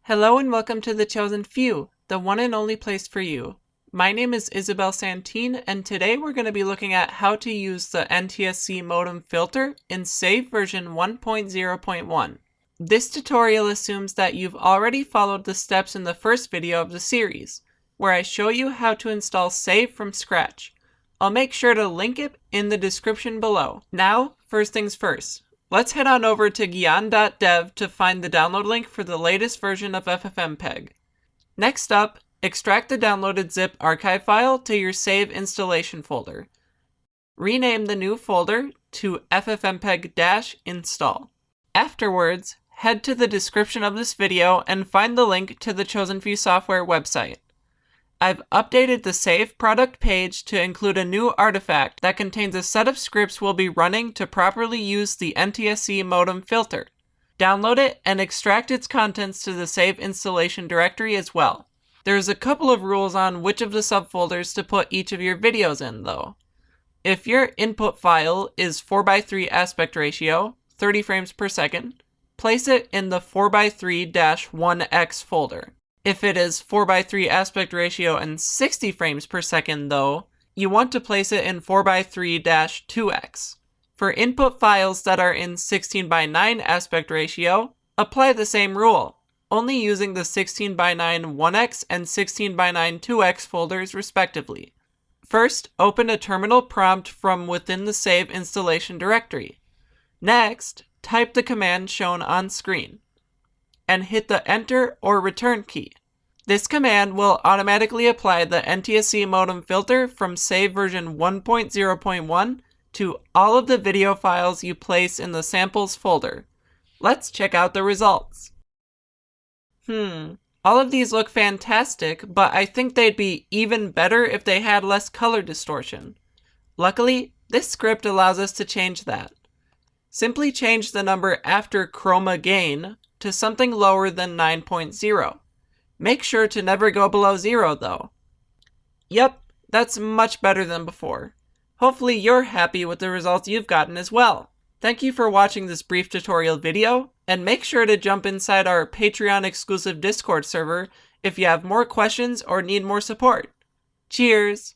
Hello and welcome to The Chosen Few, the one and only place for you. My name is Isabel Santine, and today we're going to be looking at how to use the NTSC modem filter in Save version 1.0.1. This tutorial assumes that you've already followed the steps in the first video of the series, where I show you how to install Save from scratch. I'll make sure to link it in the description below. Now, first things first. Let's head on over to gyan.dev to find the download link for the latest version of FFmpeg. Next up, extract the downloaded zip archive file to your Save installation folder. Rename the new folder to ffmpeg-install. Afterwards, head to the description of this video and find the link to the Chosen Few software website. I've updated the Save product page to include a new artifact that contains a set of scripts we'll be running to properly use the NTSC modem filter. Download it and extract its contents to the Save installation directory as well. There's a couple of rules on which of the subfolders to put each of your videos in though. If your input file is 4:3 aspect ratio, 30 frames per second, place it in the 4:3-1x folder. If it is 4:3 aspect ratio and 60 frames per second though, you want to place it in 4:3-2x. For input files that are in 16:9 aspect ratio, apply the same rule, only using the 16:9 1x and 16:9 2x folders respectively. First, open a terminal prompt from within the Save installation directory. Next, type the command shown on screen and hit the Enter or Return key. This command will automatically apply the NTSC modem filter from Save version 1.0.1 to all of the video files you place in the samples folder. Let's check out the results. All of these look fantastic, but I think they'd be even better if they had less color distortion. Luckily, this script allows us to change that. Simply change the number after chroma gain to something lower than 9.0. Make sure to never go below 0 though. Yep, that's much better than before. Hopefully you're happy with the results you've gotten as well. Thank you for watching this brief tutorial video, and make sure to jump inside our Patreon exclusive Discord server if you have more questions or need more support. Cheers!